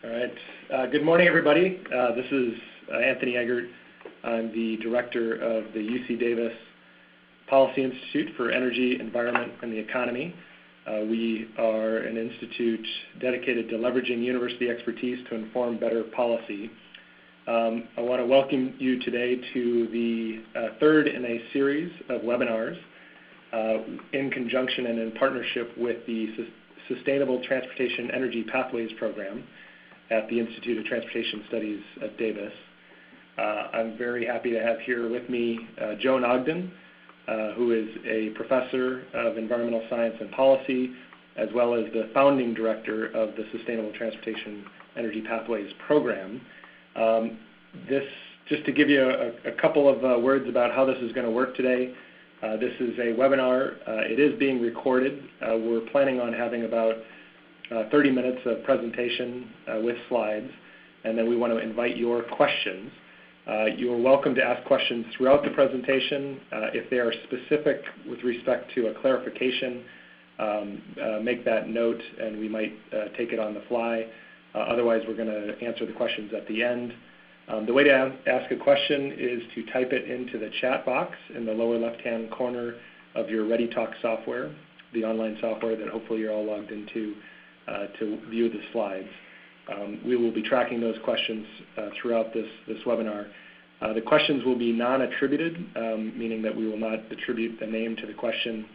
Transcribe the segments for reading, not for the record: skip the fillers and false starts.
All right. Good morning, everybody. This is Anthony Eggert. I'm the director of the UC Davis Policy Institute for Energy, Environment, and the Economy. We are an institute dedicated to leveraging university expertise to inform better policy. I want to welcome you today to the third in a series of webinars in conjunction and in partnership with the Sustainable Transportation Energy Pathways Program at the Institute of Transportation Studies at Davis. I'm very happy to have here with me Joan Ogden, who is a professor of environmental science and policy, as well as the founding director of the Sustainable Transportation Energy Pathways Program. Just to give you a couple of words about how this is going to work today. This is a webinar. It is being recorded. We're planning on having about 30 minutes of presentation with slides, and then we want to invite your questions. You're welcome to ask questions throughout the presentation. If they are specific with respect to a clarification, make that note and we might take it on the fly. Otherwise, we're going to answer the questions at the end. The way to ask a question is to type it into the chat box in the lower left-hand corner of your ReadyTalk software, the online software that hopefully you're all logged into to view the slides. We will be tracking those questions throughout this webinar. The questions will be non-attributed, meaning that we will not attribute the name to the question,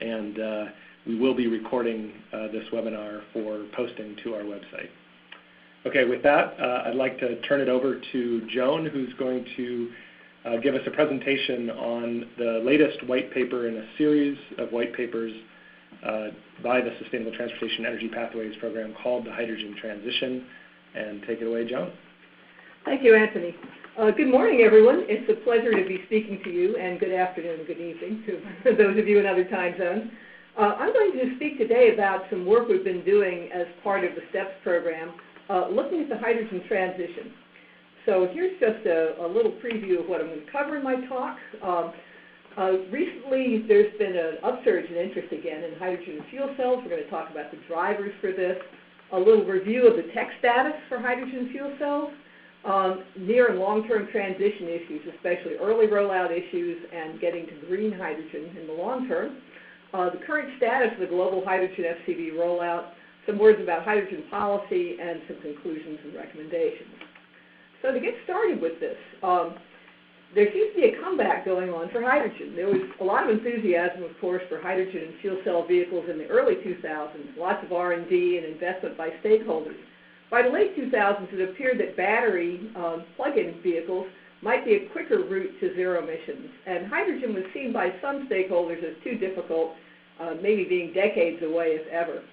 and we will be recording this webinar for posting to our website. Okay, with that, I'd like to turn it over to Joan, who's going to give us a presentation on the latest white paper in a series of white papers by the Sustainable Transportation Energy Pathways Program called the Hydrogen Transition. And take it away, Joan. Thank you, Anthony. Good morning, everyone. It's a pleasure to be speaking to you, and good afternoon and good evening to those of you in other time zones. I'm going to speak today about some work we've been doing as part of the STEPS program, looking at the hydrogen transition. So here's just a little preview of what I'm going to cover in my talk. Recently, there's been an upsurge in interest again in hydrogen and fuel cells. We're going to talk about the drivers for this, a little review of the tech status for hydrogen fuel cells, near and long-term transition issues, especially early rollout issues and getting to green hydrogen in the long term, the current status of the global hydrogen FCV rollout, some words about hydrogen policy, and some conclusions and recommendations. So to get started with this, there seems to be a comeback going on for hydrogen. There was a lot of enthusiasm, of course, for hydrogen and fuel cell vehicles in the early 2000s, lots of R&D and investment by stakeholders. By the late 2000s, it appeared that battery plug-in vehicles might be a quicker route to zero emissions, and hydrogen was seen by some stakeholders as too difficult, maybe being decades away if ever.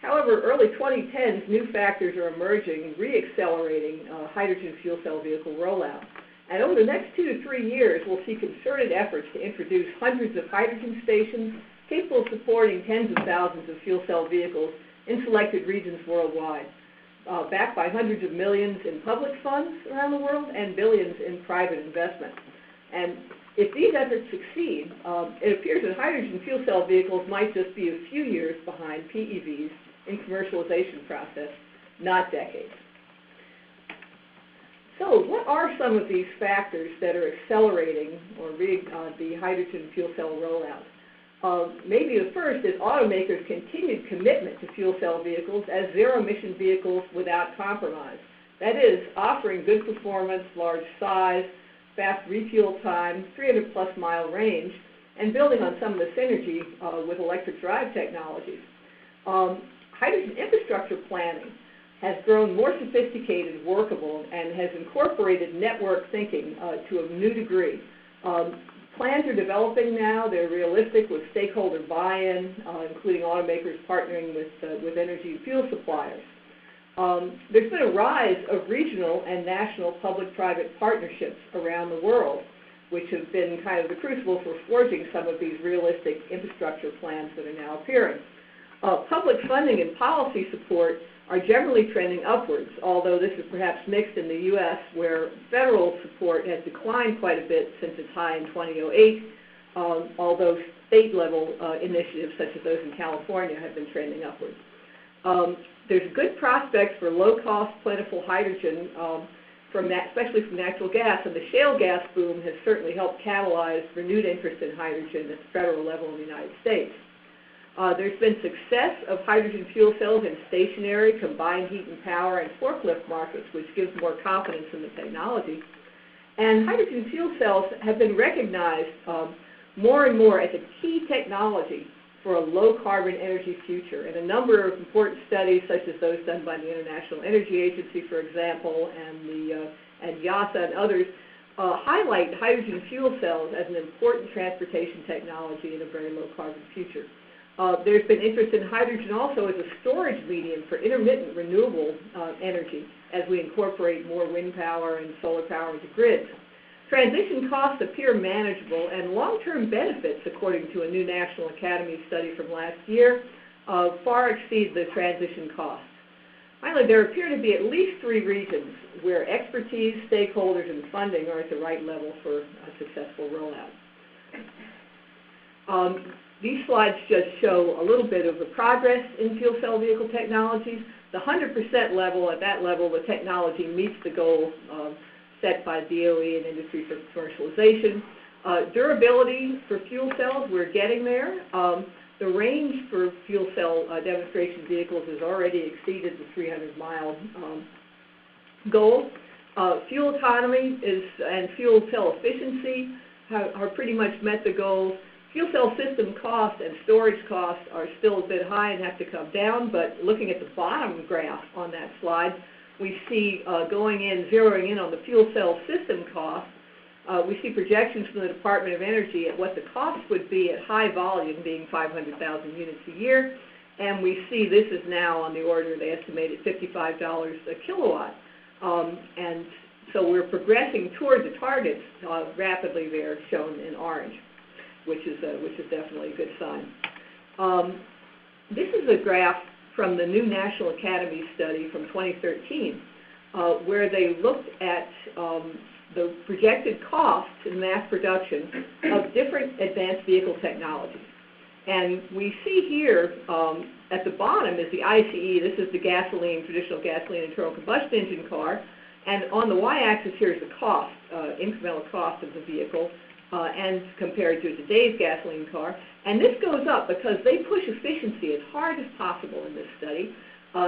However, early 2010s, new factors are emerging, re-accelerating hydrogen fuel cell vehicle rollout. And over the next 2 to 3 years, we'll see concerted efforts to introduce hundreds of hydrogen stations capable of supporting tens of thousands of fuel cell vehicles in selected regions worldwide, backed by hundreds of millions in public funds around the world and billions in private investment. And if these efforts succeed, it appears that hydrogen fuel cell vehicles might just be a few years behind PEVs in commercialization process, not decades. So what are some of these factors that are accelerating or the hydrogen fuel cell rollout? Maybe the first is automakers' continued commitment to fuel cell vehicles as zero-emission vehicles without compromise. That is, offering good performance, large size, fast refuel time, 300-plus mile range, and building on some of the synergy with electric drive technologies. Hydrogen infrastructure planning has grown more sophisticated, workable, and has incorporated network thinking to a new degree. Plans are developing now. They're realistic with stakeholder buy-in, including automakers partnering with energy and fuel suppliers. There's been a rise of regional and national public-private partnerships around the world, which have been kind of the crucible for forging some of these realistic infrastructure plans that are now appearing. Public funding and policy support are generally trending upwards, although this is perhaps mixed in the U.S., where federal support has declined quite a bit since its high in 2008, although state-level initiatives such as those in California have been trending upwards. There's good prospects for low-cost, plentiful hydrogen, especially from natural gas, and the shale gas boom has certainly helped catalyze renewed interest in hydrogen at the federal level in the United States. There's been success of hydrogen fuel cells in stationary, combined heat and power, and forklift markets, which gives more confidence in the technology. And hydrogen fuel cells have been recognized more and more as a key technology for a low-carbon energy future. And a number of important studies, such as those done by the International Energy Agency, for example, and YASA and others, highlight hydrogen fuel cells as an important transportation technology in a very low-carbon future. There's been interest in hydrogen also as a storage medium for intermittent renewable energy as we incorporate more wind power and solar power into grids. Transition costs appear manageable, and long-term benefits, according to a new National Academy study from last year, far exceed the transition costs. Finally, there appear to be at least 3 regions where expertise, stakeholders, and funding are at the right level for a successful rollout. These slides just show a little bit of the progress in fuel cell vehicle technologies. The 100% level, at that level, the technology meets the goal set by DOE and industry for commercialization. Durability for fuel cells, we're getting there. The range for fuel cell demonstration vehicles has already exceeded the 300-mile goal. Fuel economy and fuel cell efficiency are pretty much met the goals. Fuel cell system cost and storage costs are still a bit high and have to come down, but looking at the bottom graph on that slide, we see zeroing in on the fuel cell system cost, we see projections from the Department of Energy at what the cost would be at high volume, being 500,000 units a year, and we see this is now on the order, they estimate, at $55 a kilowatt. And so we're progressing toward the targets rapidly there, shown in orange, which is definitely a good sign. This is a graph from the new National Academy study from 2013, where they looked at the projected costs in mass production of different advanced vehicle technologies. And we see here at the bottom is the ICE. This is the traditional gasoline internal combustion engine car. And on the y-axis here is the cost, incremental cost of the vehicle, and compared to today's gasoline car. And this goes up because they push efficiency as hard as possible in this study.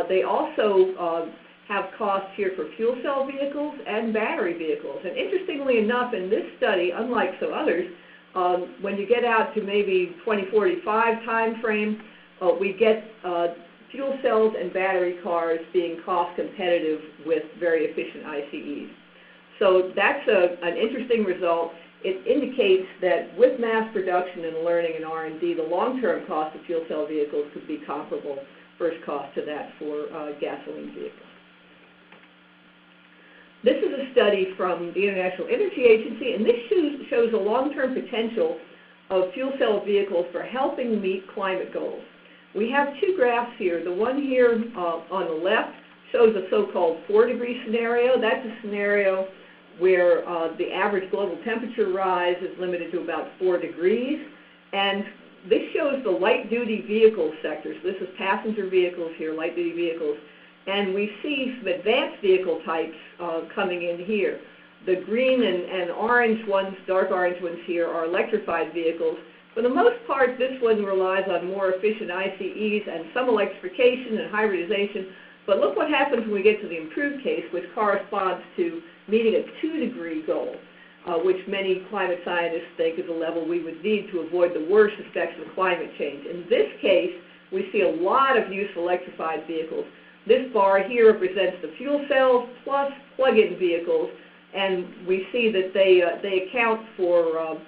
They also have costs here for fuel cell vehicles and battery vehicles. And interestingly enough, in this study, unlike some others, when you get out to maybe 2045 time frame, we get fuel cells and battery cars being cost competitive with very efficient ICEs. So that's an interesting result. It indicates that with mass production and learning and R&D, the long-term cost of fuel cell vehicles could be comparable, first cost to that for gasoline vehicles. This is a study from the International Energy Agency, and this shows a long-term potential of fuel cell vehicles for helping meet climate goals. We have 2 graphs here. The one here on the left shows a so-called 4-degree scenario. That's a scenario where the average global temperature rise is limited to about 4 degrees. And this shows the light-duty vehicle sector. So this is passenger vehicles here, light-duty vehicles. And we see some advanced vehicle types coming in here. The green and orange ones, dark orange ones here, are electrified vehicles. For the most part, this one relies on more efficient ICEs and some electrification and hybridization. But look what happens when we get to the improved case, which corresponds to meeting a 2-degree goal, which many climate scientists think is a level we would need to avoid the worst effects of climate change. In this case, we see a lot of use of electrified vehicles. This bar here represents the fuel cells plus plug-in vehicles, and we see that they account for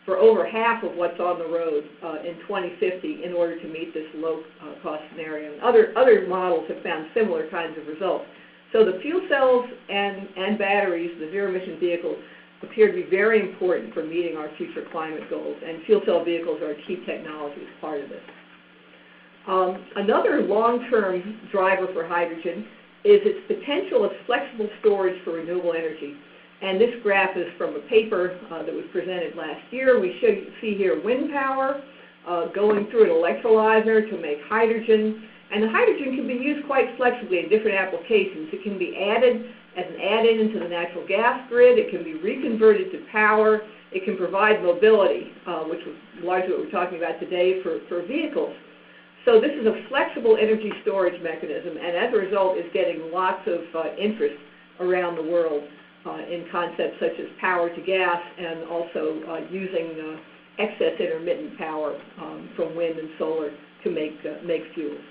over half of what's on the road in 2050 in order to meet this low-cost scenario. And other models have found similar kinds of results. So the fuel cells and batteries, the zero-emission vehicles, appear to be very important for meeting our future climate goals, and fuel cell vehicles are a key technology as part of this. Another long-term driver for hydrogen is its potential as flexible storage for renewable energy. And this graph is from a paper that was presented last year. We see here wind power going through an electrolyzer to make hydrogen. And the hydrogen can be used quite flexibly in different applications. It can be added as an add-in into the natural gas grid. It can be reconverted to power. It can provide mobility, which was largely what we're talking about today for vehicles. So this is a flexible energy storage mechanism, and as a result is getting lots of interest around the world in concepts such as power to gas and also using excess intermittent power from wind and solar to make fuels.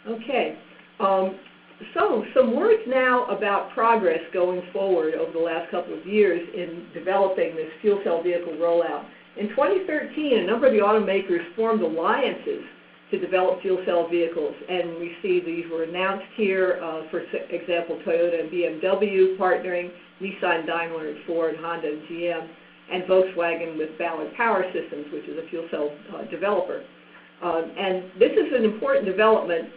Okay, so some words now about progress going forward over the last couple of years in developing this fuel cell vehicle rollout. In 2013, a number of the automakers formed alliances to develop fuel cell vehicles, and we see these were announced here, for example, Toyota and BMW partnering, Nissan, Daimler, and Ford, Honda, and GM, and Volkswagen with Ballard Power Systems, which is a fuel cell developer. And this is an important development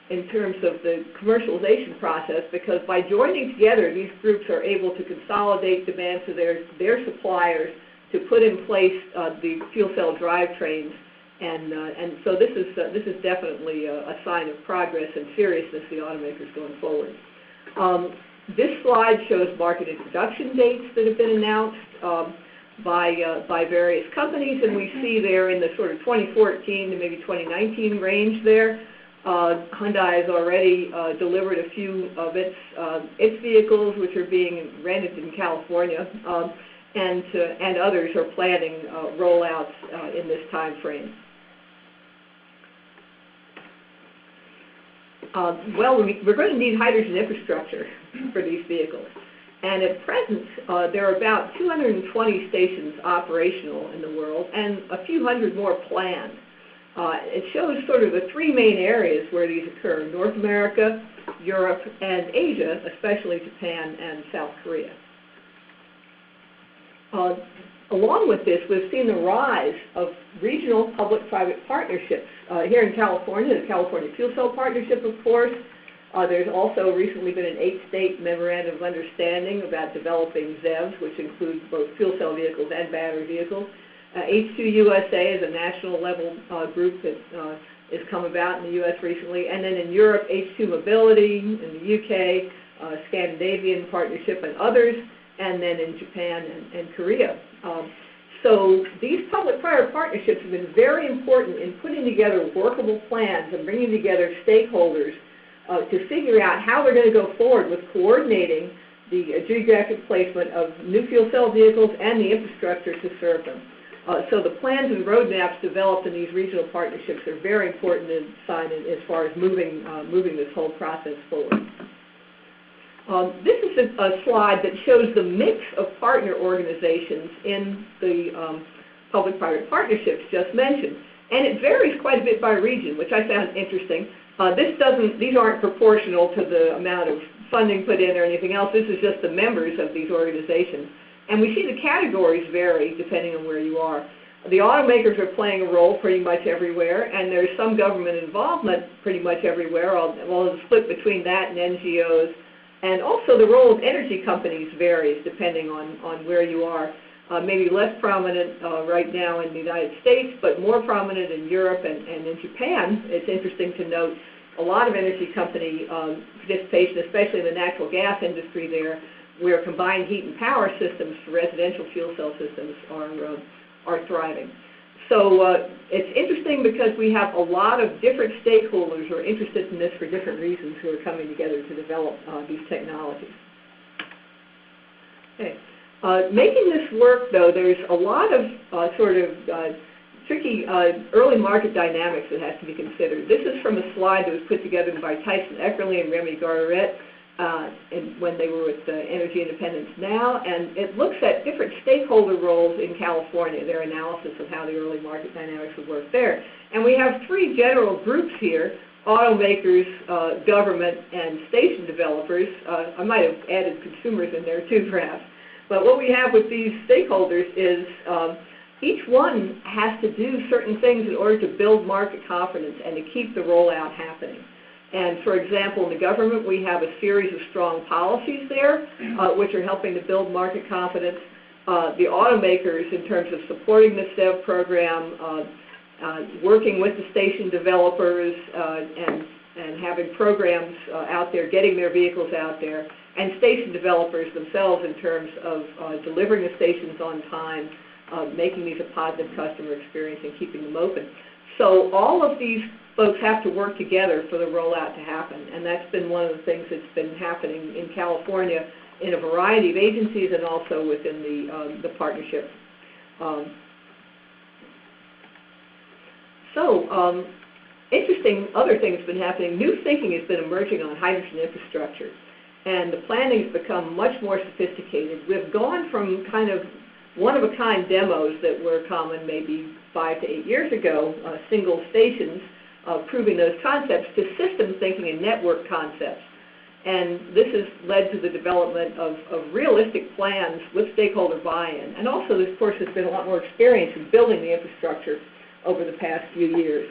in terms of the commercialization process, because by joining together, these groups are able to consolidate demand to their suppliers to put in place the fuel cell drivetrains, and so this is definitely a sign of progress and seriousness of the automakers going forward. This slide shows market introduction dates that have been announced by various companies, and we see there in the sort of 2014 to maybe 2019 range there. Hyundai has already delivered a few of its vehicles, which are being rented in California. And others are planning rollouts in this time frame. Well, we're going to need hydrogen infrastructure for these vehicles. And at present, there are about 220 stations operational in the world and a few hundred more planned. It shows sort of the three main areas where these occur: North America, Europe, and Asia, especially Japan and South Korea. Along with this, we've seen the rise of regional public-private partnerships. Here in California, the California Fuel Cell Partnership, of course. There's also recently been an 8-state memorandum of understanding about developing ZEVs, which includes both fuel cell vehicles and battery vehicles. H2 USA is a national level group that has come about in the U.S. recently. And then in Europe, H2 Mobility, in the U.K., Scandinavian Partnership, and others. And then in Japan and Korea. So these public-private partnerships have been very important in putting together workable plans and bringing together stakeholders to figure out how they're going to go forward with coordinating the geographic placement of new fuel cell vehicles and the infrastructure to serve them. So the plans and roadmaps developed in these regional partnerships are very important in sign as far as moving this whole process forward. This is a slide that shows the mix of partner organizations in the public-private partnerships just mentioned. And it varies quite a bit by region, which I found interesting. These aren't proportional to the amount of funding put in or anything else. This is just the members of these organizations. And we see the categories vary depending on where you are. The automakers are playing a role pretty much everywhere, and there's some government involvement pretty much everywhere, although the split between that and NGOs. And also the role of energy companies varies depending on where you are. Maybe less prominent right now in the United States, but more prominent in Europe and in Japan. It's interesting to note a lot of energy company participation, especially in the natural gas industry there, where combined heat and power systems for residential fuel cell systems are thriving. So it's interesting because we have a lot of different stakeholders who are interested in this for different reasons who are coming together to develop these technologies. Okay. Making this work, though, there's a lot of tricky early market dynamics that has to be considered. This is from a slide that was put together by Tyson Eckerly and Remy Garrett when they were with Energy Independence Now, and it looks at different stakeholder roles in California, their analysis of how the early market dynamics would work there. And we have three general groups here: automakers, government, and station developers. I might have added consumers in there too, perhaps. But what we have with these stakeholders is each one has to do certain things in order to build market confidence and to keep the rollout happening. And for example, in the government, we have a series of strong policies there, which are helping to build market confidence. The automakers, in terms of supporting the ZEV program, working with the station developers and having programs out there, getting their vehicles out there, and station developers themselves in terms of delivering the stations on time, making these a positive customer experience, and keeping them open. So all of these folks have to work together for the rollout to happen, and that's been one of the things that's been happening in California in a variety of agencies and also within the partnership. Interesting other things have been happening. New thinking has been emerging on hydrogen infrastructure, and the planning has become much more sophisticated. We've gone from kind of one-of-a-kind demos that were common maybe 5 to 8 years ago, single stations, proving those concepts, to system thinking and network concepts. And this has led to the development of realistic plans with stakeholder buy-in. And also, of course, there's been a lot more experience in building the infrastructure over the past few years.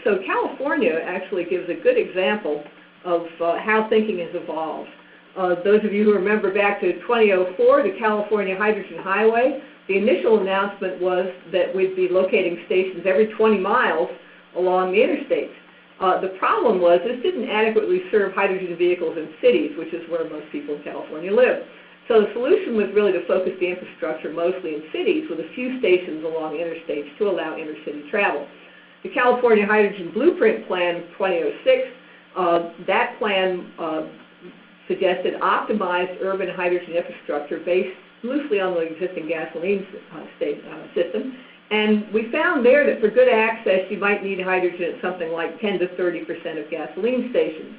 So California actually gives a good example of how thinking has evolved. Those of you who remember back to 2004, the California Hydrogen Highway, the initial announcement was that we'd be locating stations every 20 miles along the interstates. The problem was this didn't adequately serve hydrogen vehicles in cities, which is where most people in California live. So the solution was really to focus the infrastructure mostly in cities with a few stations along interstates to allow intercity travel. The California Hydrogen Blueprint Plan 2006, that plan suggested optimized urban hydrogen infrastructure based loosely on the existing gasoline system. And we found there that for good access, you might need hydrogen at something like 10 to 30% of gasoline stations.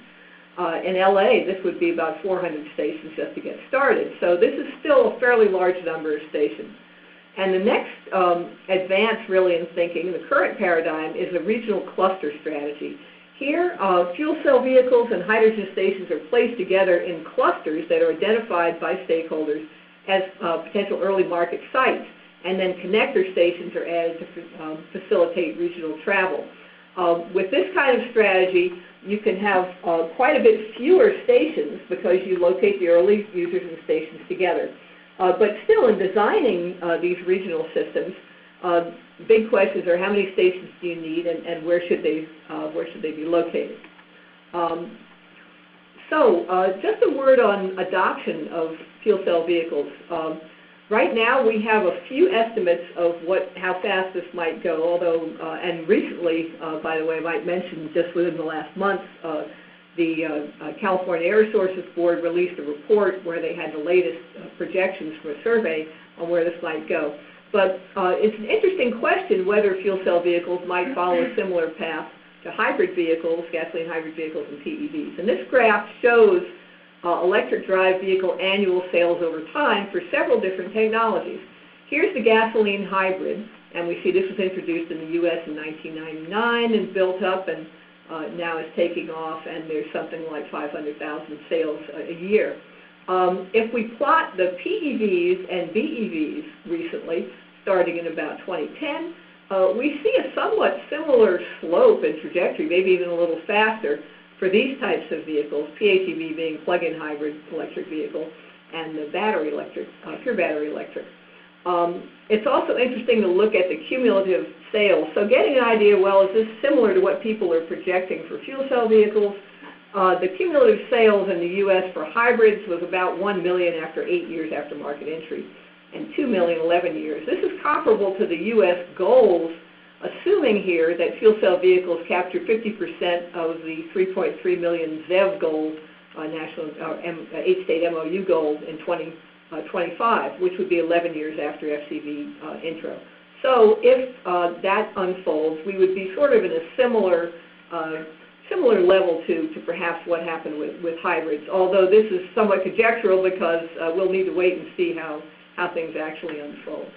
In LA, this would be about 400 stations just to get started. So this is still a fairly large number of stations. And the next advance really in thinking, the current paradigm, is a regional cluster strategy. Here, fuel cell vehicles and hydrogen stations are placed together in clusters that are identified by stakeholders as potential early market sites, and then connector stations are added to facilitate regional travel. With this kind of strategy, you can have quite a bit fewer stations because you locate the early users and stations together. But still, in designing these regional systems, big questions are how many stations do you need, and where should they be located? Just a word on adoption of fuel cell vehicles. Right now, we have a few estimates of how fast this might go, although, and recently, by the way, I might mention just within the last month, the California Air Resources Board released a report where they had the latest projections for a survey on where this might go. But it's an interesting question whether fuel cell vehicles might follow a similar path to hybrid vehicles, gasoline hybrid vehicles, and PEVs. And this graph shows electric drive vehicle annual sales over time for several different technologies. Here's the gasoline hybrid, and we see this was introduced in the U.S. in 1999 and built up, and now is taking off, and there's something like 500,000 sales a year. If we plot the PEVs and BEVs recently, starting in about 2010, we see a somewhat similar slope and trajectory, maybe even a little faster, for these types of vehicles, PHEV being plug-in hybrid electric vehicle, and the battery electric, pure battery electric. It's also interesting to look at the cumulative sales. So getting an idea, well, is this similar to what people are projecting for fuel cell vehicles? The cumulative sales in the U.S. for hybrids was about 1 million after 8 years after market entry, and 2 million 11 years. This is comparable to the U.S. goals, assuming here that fuel cell vehicles capture 50% of the 3.3 million ZEV goal, national 8-state MOU goal in 2025, which would be 11 years after FCV intro. So if that unfolds, we would be sort of in a similar level to perhaps what happened with hybrids, although this is somewhat conjectural because we'll need to wait and see how things actually unfold.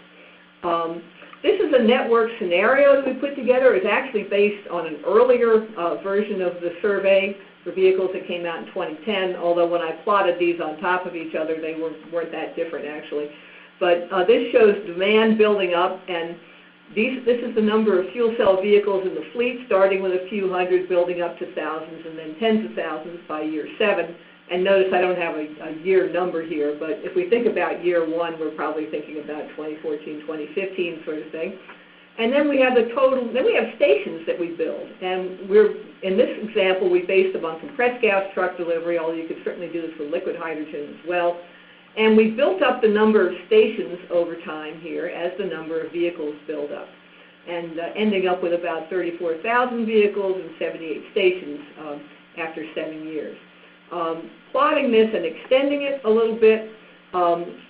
This is a network scenario that we put together. It's actually based on an earlier version of the survey for vehicles that came out in 2010, although when I plotted these on top of each other, they weren't that different actually. But this shows demand building up, and this is the number of fuel cell vehicles in the fleet, starting with a few hundred, building up to thousands, and then tens of thousands by year 7. And notice I don't have a year number here, but if we think about year 1, we're probably thinking about 2014, 2015 sort of thing. And then we have then we have stations that we build. And in this example, we based them on compressed gas truck delivery, although you could certainly do this for liquid hydrogen as well. And we built up the number of stations over time here as the number of vehicles build up, and ending up with about 34,000 vehicles and 78 stations after 7 years. Plotting this and extending it a little bit,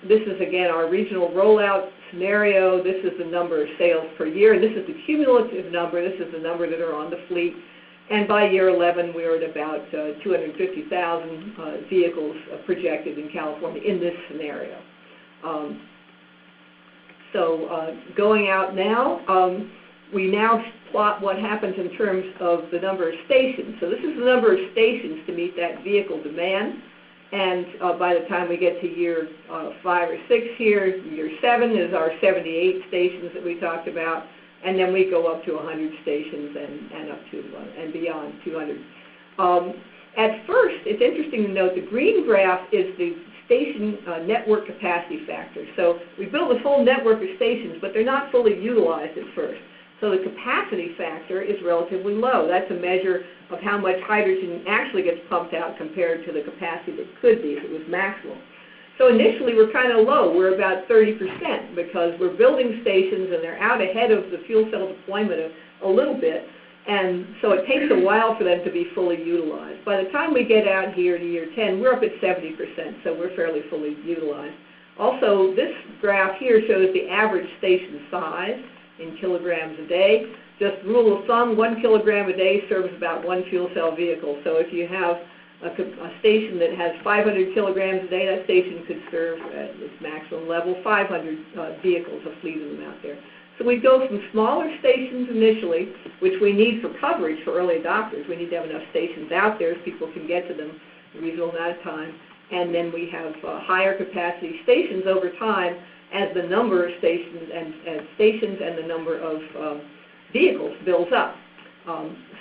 this is again our regional rollout scenario. This is the number of sales per year, and this is the cumulative number. This is the number that are on the fleet. And by year 11, we were at about 250,000 vehicles projected in California in this scenario. Going out now, we now plot what happens in terms of the number of stations. So this is the number of stations to meet that vehicle demand. And by the time we get to year 5 or 6 here, year 7 is our 78 stations that we talked about. And then we go up to 100 stations and up to and beyond 200. At first, it's interesting to note the green graph is the station network capacity factor. So we build this whole network of stations, but they're not fully utilized at first. So the capacity factor is relatively low. That's a measure of how much hydrogen actually gets pumped out compared to the capacity that could be if it was maximal. So initially, we're kind of low. We're about 30% because we're building stations and they're out ahead of the fuel cell deployment a little bit. And so it takes a while for them to be fully utilized. By the time we get out here to year 10, we're up at 70%, so we're fairly fully utilized. Also, this graph here shows the average station size in kilograms a day. Just rule of thumb, 1 kilogram a day serves about 1 fuel cell vehicle. So if you have a station that has 500 kilograms a day, that station could serve at its maximum level 500 vehicles, a fleet of them out there. So we go from smaller stations initially, which we need for coverage for early adopters. We need to have enough stations out there so people can get to them in a reasonable amount of time. And then we have higher capacity stations over time as the number of stations and the number of vehicles builds up.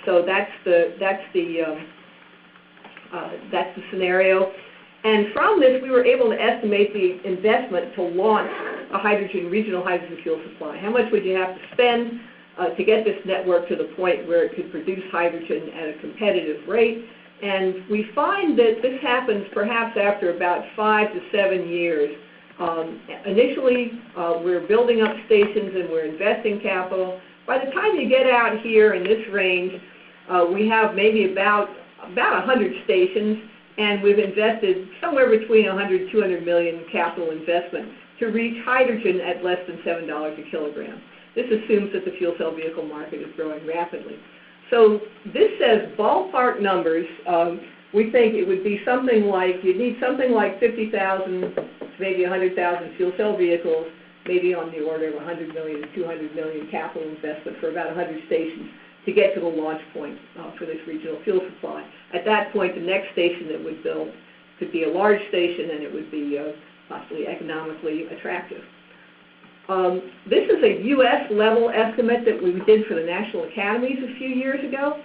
So that's the scenario. And from this, we were able to estimate the investment to launch a regional hydrogen fuel supply. How much would you have to spend to get this network to the point where it could produce hydrogen at a competitive rate? And we find that this happens perhaps after about 5 to 7 years. Initially, we're building up stations and we're investing capital. By the time you get out here in this range, we have maybe about 100 stations, and we've invested somewhere between 100 and 200 million capital investment to reach hydrogen at less than $7 a kilogram. This assumes that the fuel cell vehicle market is growing rapidly. So this says ballpark numbers. We think it would be something like, you'd need something like 50,000 to maybe 100,000 fuel cell vehicles, maybe on the order of 100 million to 200 million capital investment for about 100 stations to get to the launch point for this regional fuel supply. At that point, the next station that would build could be a large station, and it would be possibly economically attractive. This is a U.S. level estimate that we did for the National Academies a few years ago.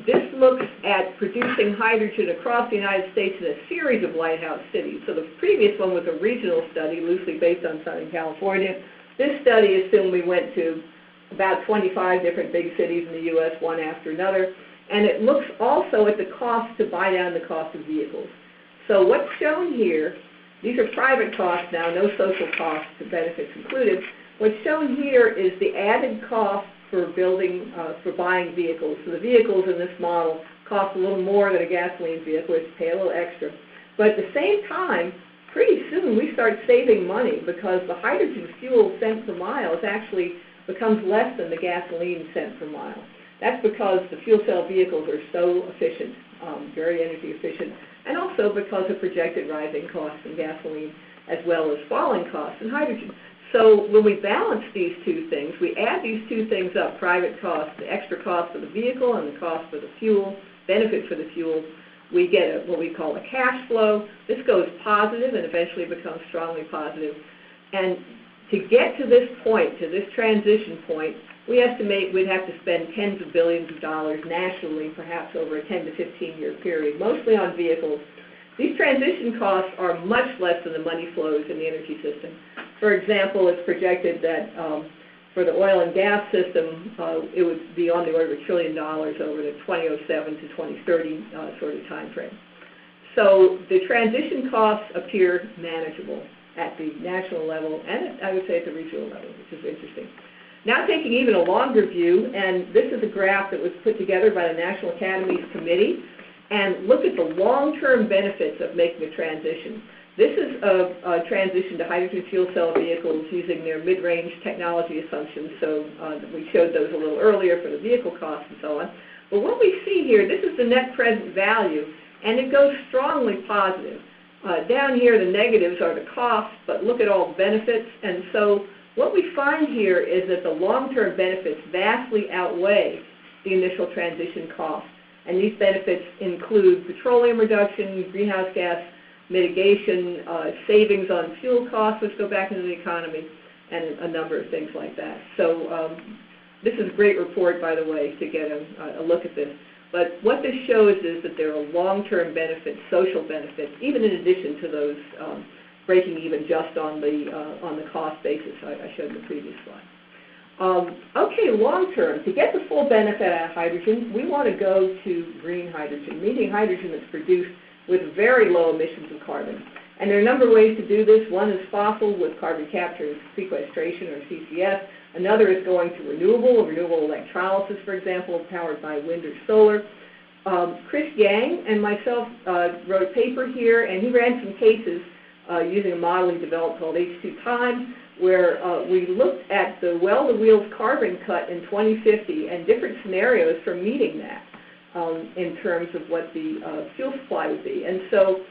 This looks at producing hydrogen across the United States in a series of lighthouse cities. So the previous one was a regional study, loosely based on Southern California. This study assumed we went to about 25 different big cities in the U.S., one after another. And it looks also at the cost to buy down the cost of vehicles. So what's shown here, these are private costs now, no social costs or benefits included. What's shown here is the added cost for building, for buying vehicles. So the vehicles in this model cost a little more than a gasoline vehicle, which pay a little extra. But at the same time, pretty soon we start saving money because the hydrogen fuel cent per mile is actually becomes less than the gasoline cent per mile. That's because the fuel cell vehicles are so efficient, very energy efficient, and also because of projected rising costs in gasoline as well as falling costs in hydrogen. So when we balance these two things, we add these two things up, private costs, the extra cost for the vehicle and the cost for the fuel, benefit for the fuel, we get what we call a cash flow. This goes positive and eventually becomes strongly positive. And to get to this point, to this transition point, we estimate we'd have to spend tens of billions of dollars nationally, perhaps over a 10 to 15-year period, mostly on vehicles. These transition costs are much less than the money flows in the energy system. For example, it's projected that For the oil and gas system, it would be on the order of $1 trillion over the 2007 to 2030 sort of time frame. So the transition costs appear manageable at the national level and I would say at the regional level, which is interesting. Now taking even a longer view, and this is a graph that was put together by the National Academies Committee, and look at the long-term benefits of making a transition. This is a transition to hydrogen fuel cell vehicles using their mid-range technology assumptions, so we showed those a little earlier for the vehicle costs and so on. But what we see here, this is the net present value, and it goes strongly positive. Down here, the negatives are the costs, but look at all the benefits, and so what we find here is that the long-term benefits vastly outweigh the initial transition costs. And these benefits include petroleum reduction, greenhouse gas mitigation, savings on fuel costs, which go back into the economy, and a number of things like that. So this is a great report, by the way, to get a look at this. But what this shows is that there are long-term benefits, social benefits, even in addition to those breaking even just on the cost basis I showed in the previous slide. Okay, long-term, to get the full benefit out of hydrogen, we want to go to green hydrogen, meaning hydrogen that's produced with very low emissions of carbon. And there are a number of ways to do this. One is fossil with carbon capture and sequestration, or CCS. Another is going to renewable electrolysis, for example, powered by wind or solar. Chris Yang and myself wrote a paper here, and he ran some cases using a model he developed called H2 Time, where we looked at the well-to-wheels carbon cut in 2050 and different scenarios for meeting that in terms of what the fuel supply would be, and so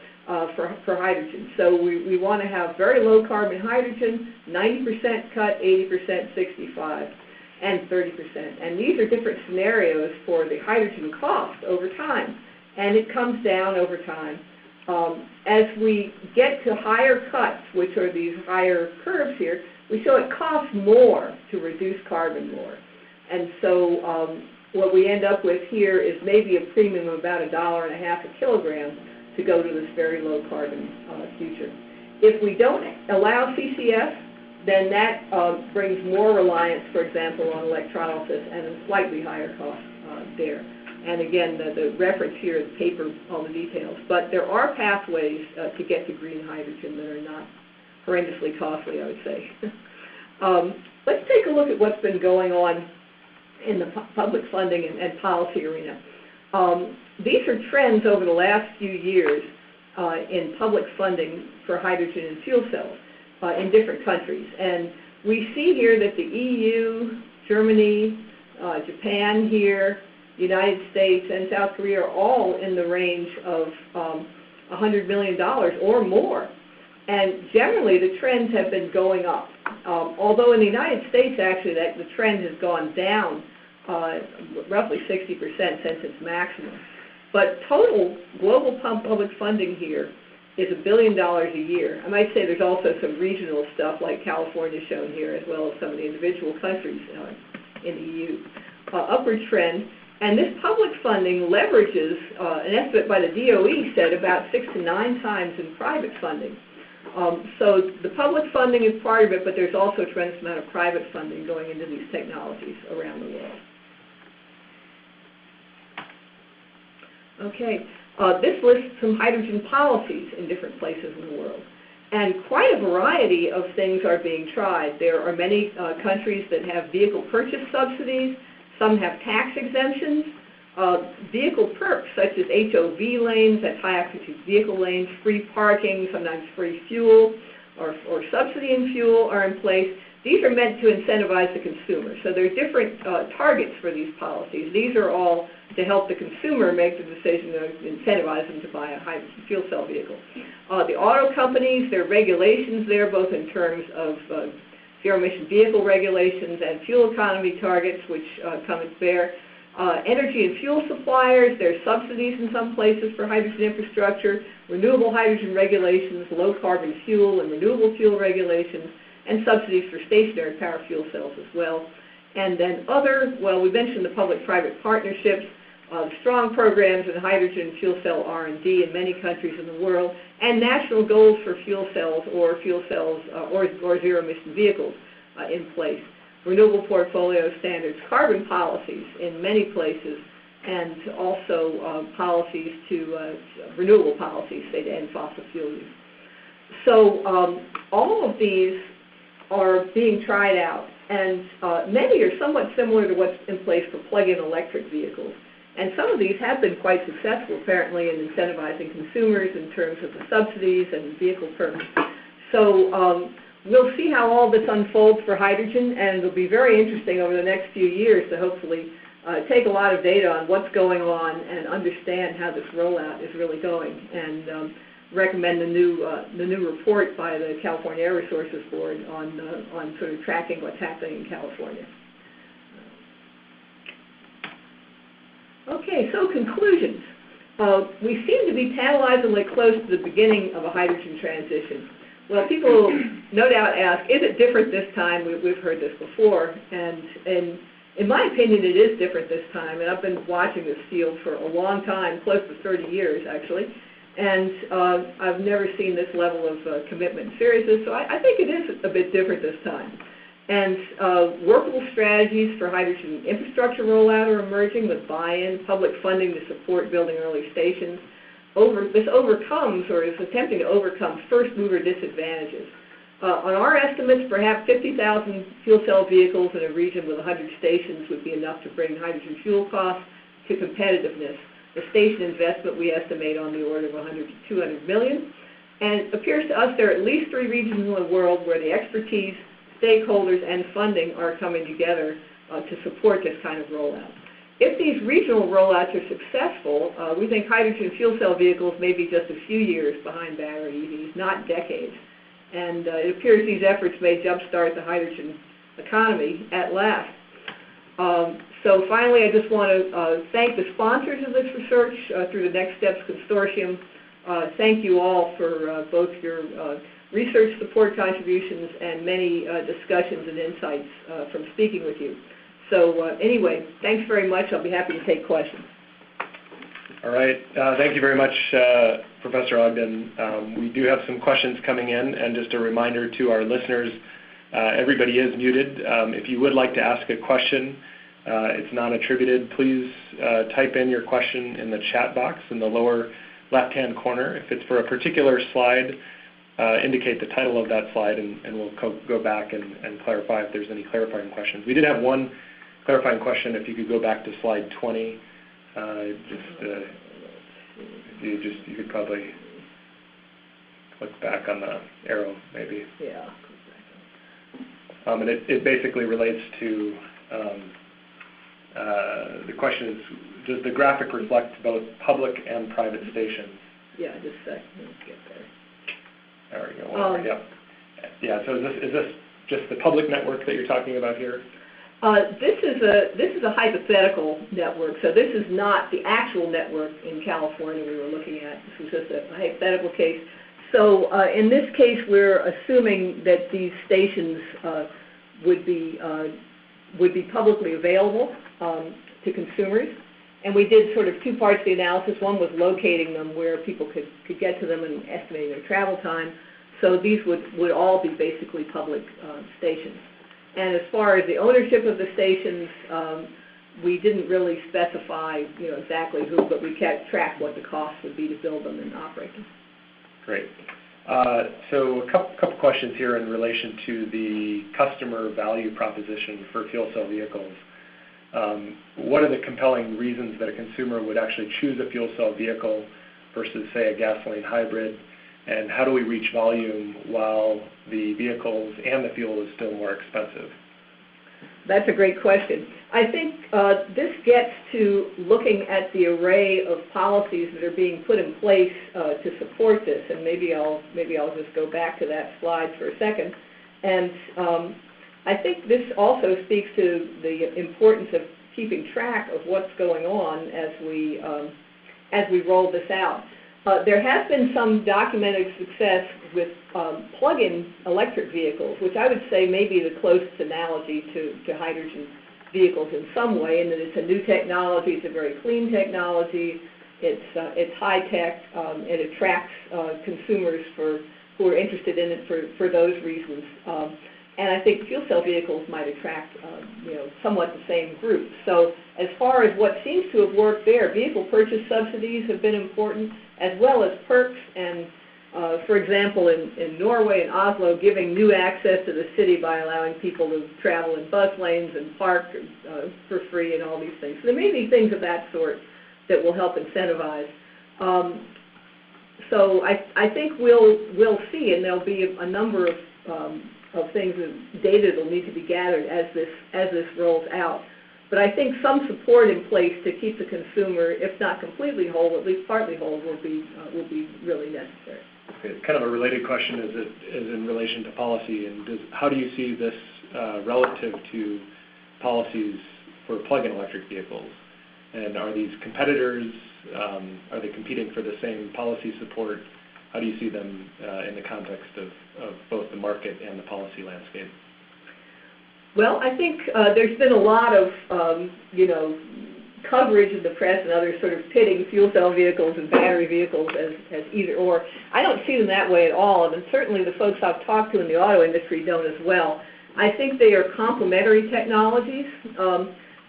for hydrogen. So we want to have very low carbon hydrogen, 90% cut, 80%, 65, and 30%. And these are different scenarios for the hydrogen cost over time, and it comes down over time. As we get to higher cuts, which are these higher curves here, we show it costs more to reduce carbon more. And so what we end up with here is maybe a premium of about $1.50 a kilogram to go to this very low carbon future. If we don't allow CCS, then that brings more reliance, for example, on electrolysis and a slightly higher cost there. And again, the reference here is paper, all the details. But there are pathways to get to green hydrogen that are not horrendously costly, I would say. Let's take a look at what's been going on in the public funding and policy arena. These are trends over the last few years in public funding for hydrogen and fuel cells in different countries. And we see here that the EU, Germany, Japan here, United States, and South Korea are all in the range of $100 million or more. And generally, the trends have been going up. Although in the United States, actually, the trend has gone down roughly 60% since its maximum. But total global public funding here is $1 billion a year. I might say there's also some regional stuff like California shown here, as well as some of the individual countries in the EU. Upward trend. And this public funding leverages, an estimate by the DOE said, about 6 to 9 times in private funding. So the public funding is part of it, but there's also a tremendous amount of private funding going into these technologies around the world. Okay, this lists some hydrogen policies in different places in the world. And quite a variety of things are being tried. There are many countries that have vehicle purchase subsidies. Some have tax exemptions, vehicle perks such as HOV lanes, that's high altitude vehicle lanes, free parking, sometimes free fuel, or subsidy in fuel are in place. These are meant to incentivize the consumer. So there are different targets for these policies. These are all to help the consumer make the decision to incentivize them to buy a hydrogen fuel cell vehicle. The auto companies, there are regulations there, both in terms of zero-emission vehicle regulations and fuel economy targets, which come to bear. Energy and fuel suppliers, there are subsidies in some places for hydrogen infrastructure, renewable hydrogen regulations, low-carbon fuel and renewable fuel regulations, and subsidies for stationary power fuel cells as well. And then other, well, we mentioned the public-private partnerships, strong programs in hydrogen fuel cell R&D in many countries in the world, and national goals for fuel cells or zero-emission vehicles in place. renewable portfolio standards, carbon policies in many places, and also policies renewable policies, say, to end fossil fuel use. So all of these are being tried out, and many are somewhat similar to what's in place for plug-in electric vehicles. And some of these have been quite successful, apparently, in incentivizing consumers in terms of the subsidies and vehicle permits. So we'll see how all this unfolds for hydrogen, and it'll be very interesting over the next few years to hopefully take a lot of data on what's going on and understand how this rollout is really going, and recommend the new report by the California Air Resources Board on sort of tracking what's happening in California. Okay, so conclusions. We seem to be tantalizingly close to the beginning of a hydrogen transition. Well, people no doubt ask, is it different this time? We've heard this before, and in my opinion, it is different this time, and I've been watching this field for a long time, close to 30 years actually, and I've never seen this level of commitment and seriousness, so I think it is a bit different this time. And workable strategies for hydrogen infrastructure rollout are emerging with buy-in, public funding to support building early stations. This overcomes, or is attempting to overcome, first-mover disadvantages. On our estimates, perhaps 50,000 fuel cell vehicles in a region with 100 stations would be enough to bring hydrogen fuel costs to competitiveness. The station investment we estimate on the order of 100 to 200 million. And it appears to us there are at least 3 regions in the world where the expertise, stakeholders, and funding are coming together to support this kind of rollout. If these regional rollouts are successful, we think hydrogen fuel cell vehicles may be just a few years behind battery EVs, not decades. And it appears these efforts may jumpstart the hydrogen economy at last. So finally, I just want to thank the sponsors of this research through the Next Steps Consortium. Thank you all for both your research support contributions and many discussions and insights from speaking with you. So anyway, thanks very much. I'll be happy to take questions. All right. Thank you very much, Professor Ogden. We do have some questions coming in, and just a reminder to our listeners, everybody is muted. If you would like to ask a question, it's non-attributed, please type in your question in the chat box in the lower left-hand corner. If it's for a particular slide, indicate the title of that slide, and we'll go back and clarify if there's any clarifying questions. We did have one clarifying question. If you could go back to slide 20, you could probably click back on the arrow, maybe. Yeah. And it basically relates to the question is, does the graphic reflect both public and private stations? Yeah, just a second. Let's get there. There we go. Yep. Yeah. So is this just the public network that you're talking about here? This is a hypothetical network. So this is not the actual network in California we were looking at. This was just a hypothetical case. So in this case, we're assuming that these stations would be publicly available to consumers. And we did sort of 2 parts of the analysis. One was locating them where people could get to them and estimating their travel time. So these would all be basically public stations. And as far as the ownership of the stations, we didn't really specify, exactly who, but we kept track what the cost would be to build them and operate them. Great. So a couple questions here in relation to the customer value proposition for fuel cell vehicles. What are the compelling reasons that a consumer would actually choose a fuel cell vehicle versus, say, a gasoline hybrid? And how do we reach volume while the vehicles and the fuel is still more expensive? That's a great question. I think this gets to looking at the array of policies that are being put in place to support this, and maybe I'll just go back to that slide for a second. And I think this also speaks to the importance of keeping track of what's going on as we roll this out. There has been some documented success with plug-in electric vehicles, which I would say may be the closest analogy to hydrogen vehicles in some way, in that it's a new technology, it's a very clean technology, it's high-tech, it attracts consumers who are interested in it for those reasons. and I think fuel cell vehicles might attract, somewhat the same group. So as far as what seems to have worked there, vehicle purchase subsidies have been important, as well as perks and, for example, in Norway and Oslo, giving new access to the city by allowing people to travel in bus lanes and park for free and all these things. So there may be things of that sort that will help incentivize. So I think we'll see, and there'll be a number of things, data that will need to be gathered as this rolls out. But I think some support in place to keep the consumer, if not completely whole, at least partly whole, will be really necessary. Okay. Kind of a related question is in relation to policy, and how do you see this relative to policies for plug-in electric vehicles? And are these competitors? Are they competing for the same policy support? How do you see them in the context of both the market and the policy landscape? Well, I think there's been a lot of, coverage in the press and others sort of pitting fuel cell vehicles and battery vehicles as either or. I don't see them that way at all, and certainly the folks I've talked to in the auto industry don't as well. I think they are complementary technologies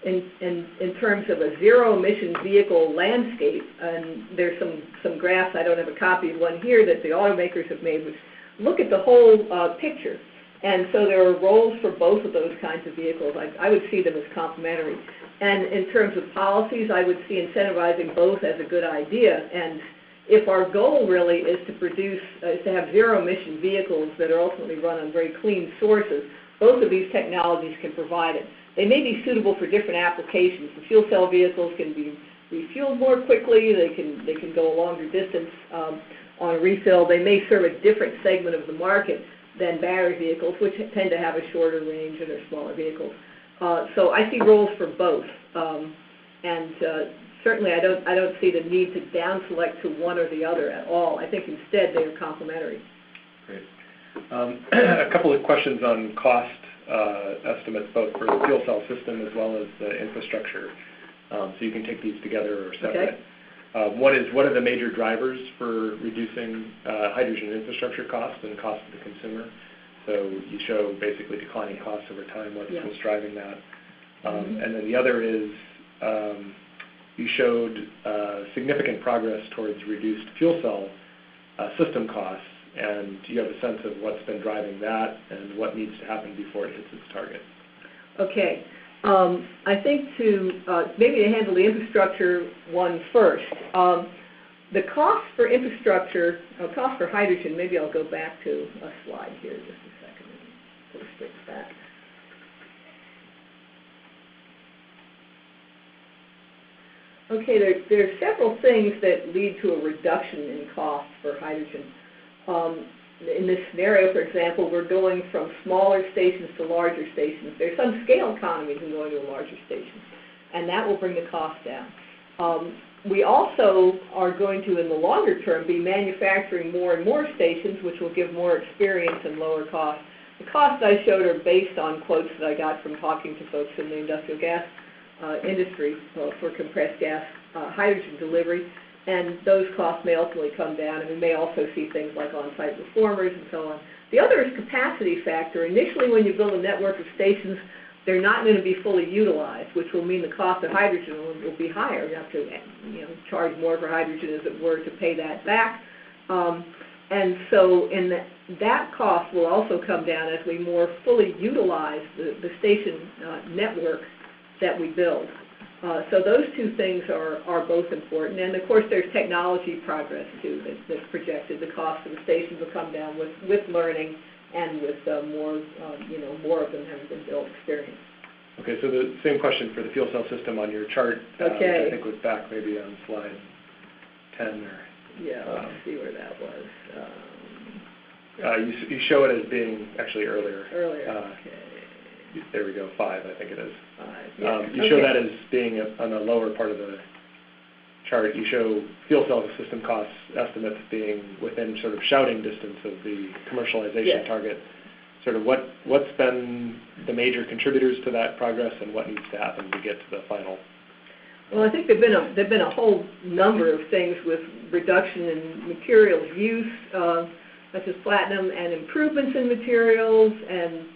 in terms of a zero-emission vehicle landscape. And there's some graphs, I don't have a copy of one here, that the automakers have made, which look at the whole picture. And so there are roles for both of those kinds of vehicles. I would see them as complementary. And in terms of policies, I would see incentivizing both as a good idea. And if our goal really is to have zero-emission vehicles that are ultimately run on very clean sources, both of these technologies can provide it. They may be suitable for different applications. The fuel cell vehicles can be refueled more quickly. They can go a longer distance on a refill. They may serve a different segment of the market than battery vehicles, which tend to have a shorter range and are smaller vehicles. So I see roles for both, and certainly I don't see the need to down select to one or the other at all. I think instead they are complementary. Great. A couple of questions on cost estimates, both for the fuel cell system as well as the infrastructure. So you can take these together or separate. Okay. One is, what are the major drivers for reducing hydrogen infrastructure costs and cost to the consumer? So you show basically declining costs over time. What's driving that? And then the other is, you showed significant progress towards reduced fuel cell system costs. And do you have a sense of what's been driving that and what needs to happen before it hits its target? Okay. I think maybe to handle the infrastructure one first. The cost for infrastructure, cost for hydrogen, maybe I'll go back to a slide here just a second and fix that. Okay, there are several things that lead to a reduction in cost for hydrogen. In this scenario, for example, we're going from smaller stations to larger stations. There's some scale economies in going to a larger station, and that will bring the cost down. We also are going to, in the longer term, be manufacturing more and more stations, which will give more experience and lower cost. The costs I showed are based on quotes that I got from talking to folks in the industrial gas industry for compressed gas hydrogen delivery. And those costs may ultimately come down, and we may also see things like on-site reformers and so on. The other is capacity factor. Initially, when you build a network of stations, they're not going to be fully utilized, which will mean the cost of hydrogen will be higher. You have to charge more for hydrogen, as it were, to pay that back. And so that cost will also come down as we more fully utilize the station network that we build. So those two things are both important, and of course there's technology progress too that's projected. The cost of the stations will come down with learning and with more of them having been built experience. Okay, so the same question for the fuel cell system on your chart, which I think was back maybe on slide 10 or. Yeah, let's see where that was. You show it as being actually earlier. Earlier. Okay. There we go, 5, I think it is. 5, yeah. You show that as being on the lower part of the chart. You show fuel cell system costs estimates being within sort of shouting distance of the commercialization target. Sort of what's been the major contributors to that progress, and what needs to happen to get to the final? Well, I think there've been a whole number of things with reduction in materials use, such as platinum, and improvements in materials, and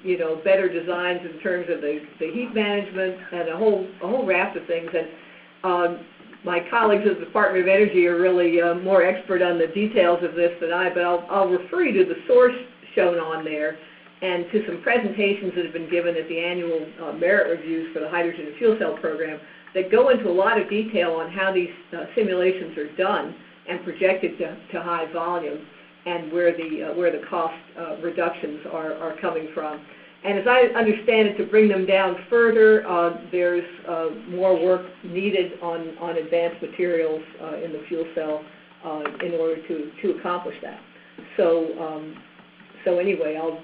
better designs in terms of the heat management, and a whole raft of things. And my colleagues at the Department of Energy are really more expert on the details of this than I, but I'll refer you to the source shown on there and to some presentations that have been given at the annual merit reviews for the hydrogen and fuel cell program that go into a lot of detail on how these simulations are done and projected to high volume, and where the cost reductions are coming from. And as I understand it, to bring them down further, there's more work needed on advanced materials in the fuel cell in order to accomplish that. So anyway, I'll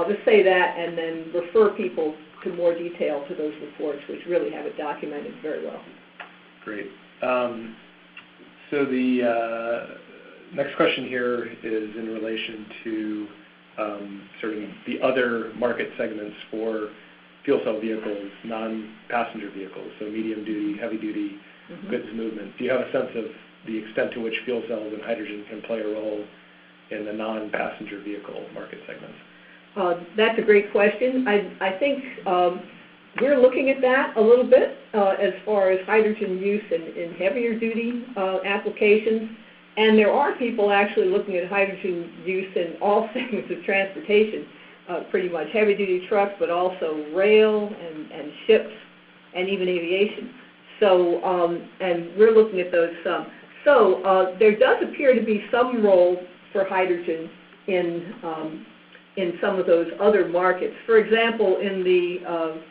just say that and then refer people to more detail to those reports, which really have it documented very well. Great. So the next question here is in relation to sort of the other market segments for fuel cell vehicles, non-passenger vehicles, so medium duty, heavy duty, goods movement. Do you have a sense of the extent to which fuel cells and hydrogen can play a role in the non-passenger vehicle market segments? That's a great question. I think we're looking at that a little bit as far as hydrogen use in heavier duty applications. And there are people actually looking at hydrogen use in all segments of transportation, pretty much heavy-duty trucks, but also rail and ships and even aviation. So, and we're looking at those some. So there does appear to be some role for hydrogen in some of those other markets. For example, in the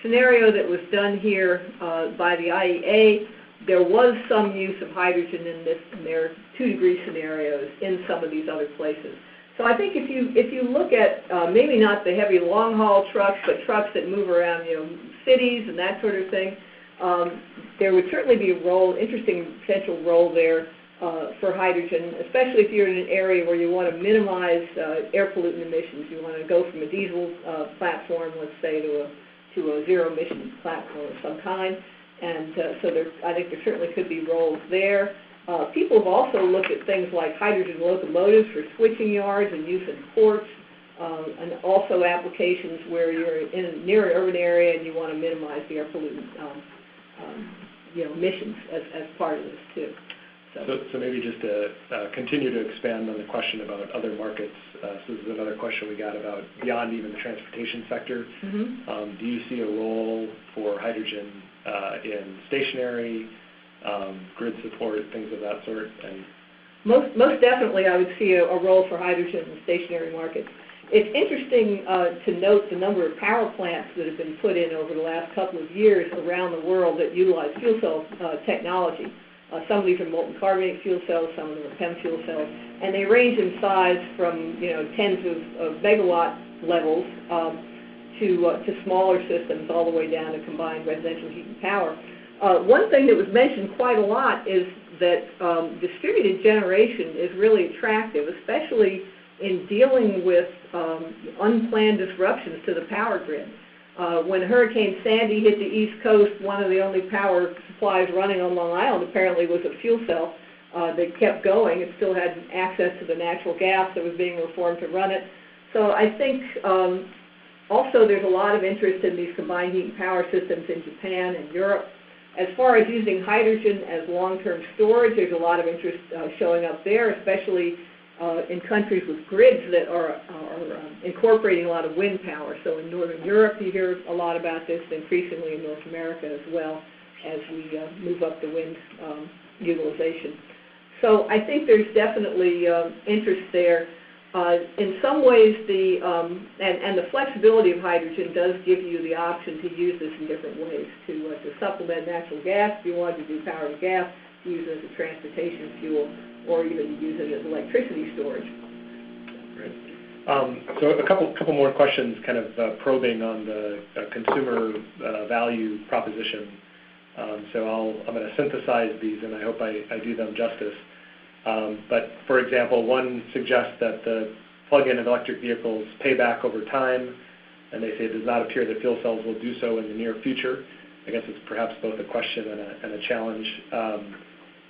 scenario that was done here by the IEA, there was some use of hydrogen in their 2-degree scenarios in some of these other places. So I think if you look at maybe not the heavy long-haul trucks, but trucks that move around cities and that sort of thing, there would certainly be a role, interesting potential role there for hydrogen, especially if you're in an area where you want to minimize air pollutant emissions. You want to go from a diesel platform, let's say, to a zero-emission platform of some kind. And so I think there certainly could be roles there. People have also looked at things like hydrogen locomotives for switching yards and use in ports, and also applications where you're near an urban area and you want to minimize the air pollutant emissions as part of this too. So maybe just to continue to expand on the question about other markets, so this is another question we got about beyond even the transportation sector. Do you see a role for hydrogen in stationary, grid support, things of that sort? And most definitely I would see a role for hydrogen in stationary markets. It's interesting to note the number of power plants that have been put in over the last couple of years around the world that utilize fuel cell technology. Some of these are molten carbonate fuel cells, some of them are PEM fuel cells, and they range in size from tens of megawatt levels to smaller systems all the way down to combined residential heat and power. One thing that was mentioned quite a lot is that distributed generation is really attractive, especially in dealing with unplanned disruptions to the power grid. When Hurricane Sandy hit the East Coast, one of the only power supplies running on Long Island apparently was a fuel cell that kept going. It still had access to the natural gas that was being reformed to run it. So I think also there's a lot of interest in these combined heat and power systems in Japan and Europe. As far as using hydrogen as long-term storage, there's a lot of interest showing up there, especially in countries with grids that are incorporating a lot of wind power. So in Northern Europe, you hear a lot about this, increasingly in North America as well, as we move up the wind utilization. So I think there's definitely interest there. In some ways, and the flexibility of hydrogen does give you the option to use this in different ways, to supplement natural gas. If you wanted to do power to gas, use it as a transportation fuel, or even use it as electricity storage. Great. So a couple more questions, kind of probing on the consumer value proposition. So I'm going to synthesize these, and I hope I do them justice. But for example, one suggests that the plug-in electric vehicles pay back over time, and they say it does not appear that fuel cells will do so in the near future. I guess it's perhaps both a question and a challenge.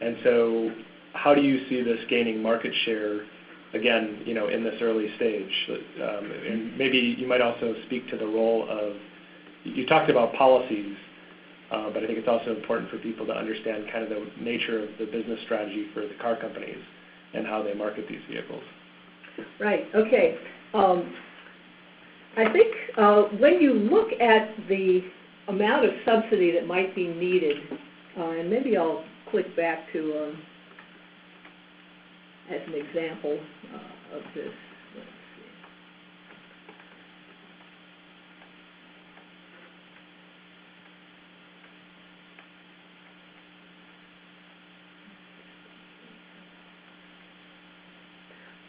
And so how do you see this gaining market share, again, in this early stage? And maybe you might also speak to the role of, you talked about policies, but I think it's also important for people to understand kind of the nature of the business strategy for the car companies and how they market these vehicles. Right, okay. I think when you look at the amount of subsidy that might be needed, and maybe I'll click back to, as an example of this. Let's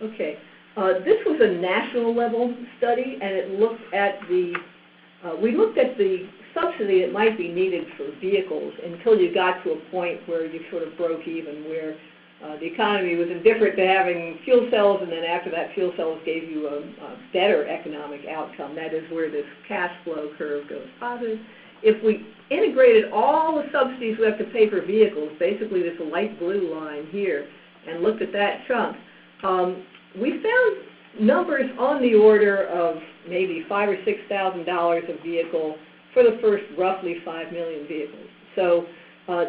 see. Okay, this was a national level study, and it looked at we looked at the subsidy that might be needed for vehicles until you got to a point where you sort of broke even, where the economy was indifferent to having fuel cells, and then after that, fuel cells gave you a better economic outcome. That is where this cash flow curve goes positive. If we integrated all the subsidies we have to pay for vehicles, basically this light blue line here, and looked at that chunk, we found numbers on the order of maybe $5,000 or $6,000 a vehicle for the first roughly 5 million vehicles. So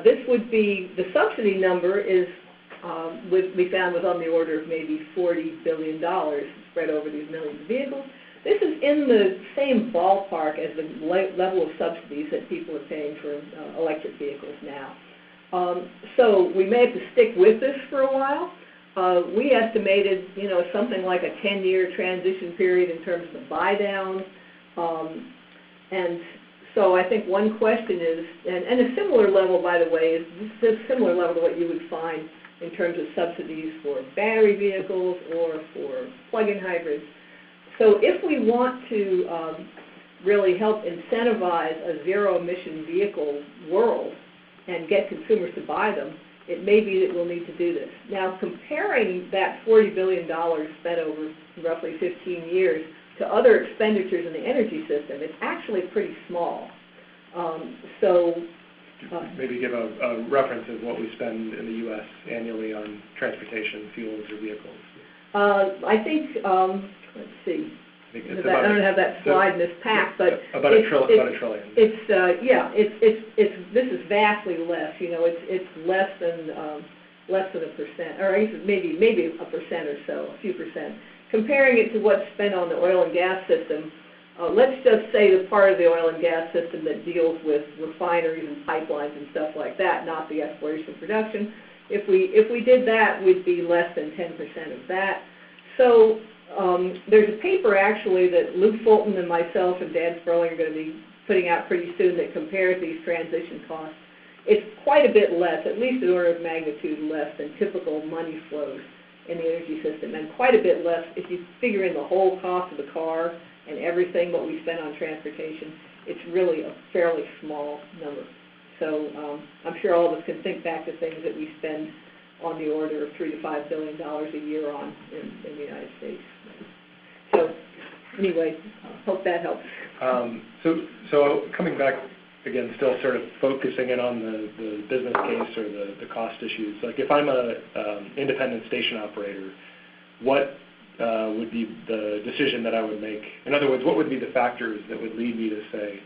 this would be, the subsidy number is, we found was on the order of maybe $40 billion spread over these millions of vehicles. This is in the same ballpark as the level of subsidies that people are paying for electric vehicles now. So we may have to stick with this for a while. We estimated, something like a 10-year transition period in terms of the buy-down. And so I think one question is, and a similar level, by the way, is this similar level to what you would find in terms of subsidies for battery vehicles or for plug-in hybrids. So if we want to really help incentivize a zero-emission vehicle world and get consumers to buy them, it may be that we'll need to do this. Now, comparing that $40 billion spent over roughly 15 years to other expenditures in the energy system, it's actually pretty small. Maybe give a reference of what we spend in the U.S. annually on transportation, fuels, or vehicles. I think, let's see. I don't have that slide in this pack, but about a trillion. This is vastly less. It's less than a percent, or I guess maybe a percent or so, a few percent. Comparing it to what's spent on the oil and gas system, let's just say the part of the oil and gas system that deals with refineries and pipelines and stuff like that, not the exploration and production. If we did that, we'd be less than 10% of that. So there's a paper actually that Lew Fulton and myself and Dan Sperling are going to be putting out pretty soon that compares these transition costs. It's quite a bit less, at least an order of magnitude less than typical money flows in the energy system, and quite a bit less if you figure in the whole cost of the car and everything what we spend on transportation. It's really a fairly small number. So I'm sure all of us can think back to things that we spend on the order of $3 to $5 billion a year on in the United States. So anyway, hope that helps. So coming back again, still sort of focusing in on the business case or the cost issues. Like if I'm a independent station operator, what would be the decision that I would make? In other words, what would be the factors that would lead me to say,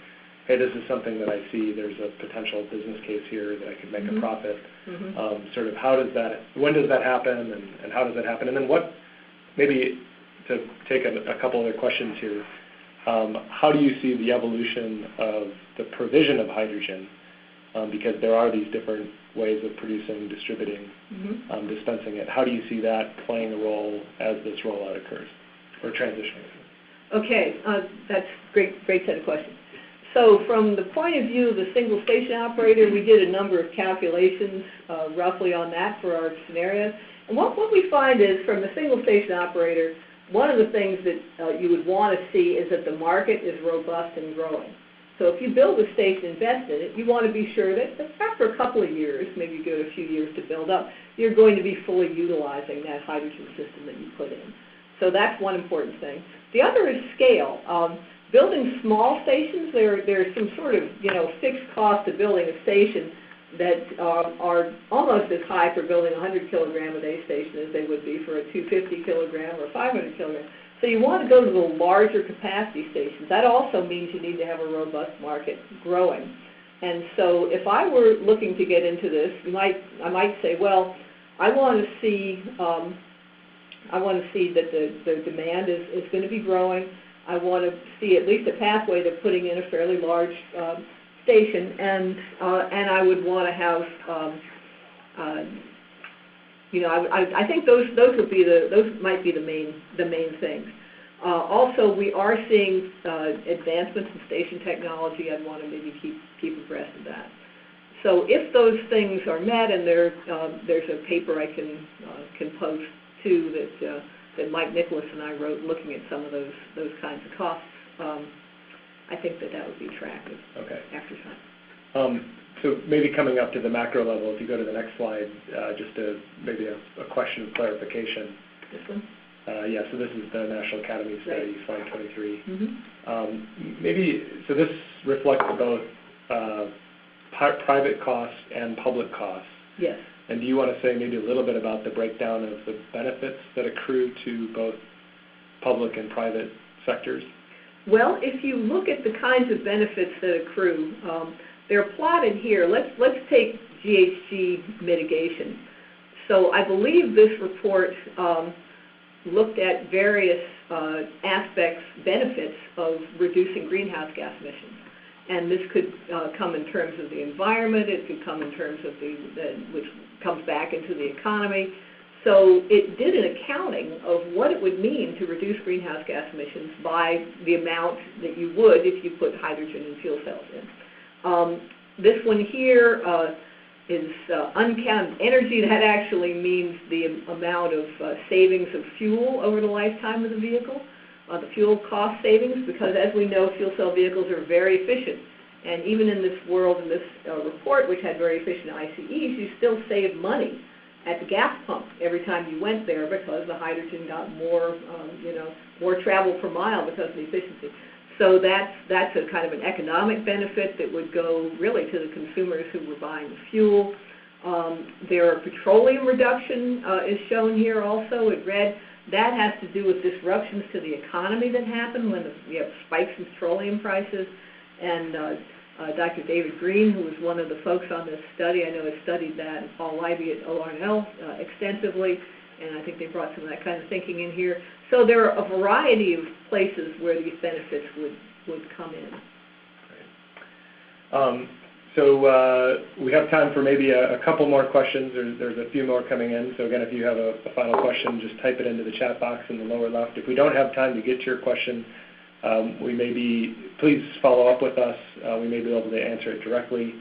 hey, this is something that I see, there's a potential business case here that I could make a profit. Sort of when does that happen, and how does that happen? And then what, maybe to take a couple other questions here, how do you see the evolution of the provision of hydrogen? Because there are these different ways of producing, distributing, dispensing it. How do you see that playing a role as this rollout occurs, or transitioning? Okay, that's great set of questions. So from the point of view of the single station operator, we did a number of calculations roughly on that for our scenarios. And what we find is from the single station operator, one of the things that you would want to see is that the market is robust and growing. So if you build a station, invest in it, you want to be sure that after a couple of years, maybe you give it a few years to build up, you're going to be fully utilizing that hydrogen system that you put in. So that's one important thing. The other is scale. Building small stations, there's some sort of fixed cost of building a station. that are almost as high for building a 100 kilogram a day station as they would be for a 250 kilogram or 500 kilogram. So you want to go to the larger capacity stations. That also means you need to have a robust market growing. And so if I were looking to get into this, I might say, well, I want to see that the demand is going to be growing. I want to see at least a pathway to putting in a fairly large station, and I would want to have, I think those might be the main things. Also, we are seeing advancements in station technology. I'd want to maybe keep abreast of that. So if those things are met, and there's a paper I can post too that Mike Nicholas and I wrote, looking at some of those kinds of costs. I think that would be attractive. Okay. After time. So maybe coming up to the macro level, if you go to the next slide, just maybe a question of clarification. This one? Yeah, so this is the National Academy study, right. slide 23. Mm-hmm. So this reflects both private costs and public costs. Yes. And do you want to say maybe a little bit about the breakdown of the benefits that accrue to both public and private sectors? Well, if you look at the kinds of benefits that accrue, they're plotted here. Let's take GHG mitigation. So I believe this report looked at various benefits of reducing greenhouse gas emissions. And this could come in terms of the environment. It could come in terms of which comes back into the economy. So it did an accounting of what it would mean to reduce greenhouse gas emissions by the amount that you would if you put hydrogen and fuel cells in. This one here is uncounted energy. That actually means the amount of savings of fuel over the lifetime of the vehicle, the fuel cost savings, because as we know, fuel cell vehicles are very efficient. And even in this world, in this report, which had very efficient ICEs, you still save money at the gas pump every time you went there, because the hydrogen got more travel per mile because of the efficiency. So that's a kind of an economic benefit that would go really to the consumers who were buying the fuel. Their petroleum reduction is shown here also in red. That has to do with disruptions to the economy that happen when you have spikes in petroleum prices. And Dr. David Green, who was one of the folks on this study, I know has studied that, and Paul Leiby at ORNL extensively, and I think they brought some of that kind of thinking in here. So there are a variety of places where these benefits would come in. Great. So we have time for maybe a couple more questions. There's a few more coming in. So again, if you have a final question, just type it into the chat box in the lower left. If we don't have time to get to your question, please follow up with us. We may be able to answer it directly.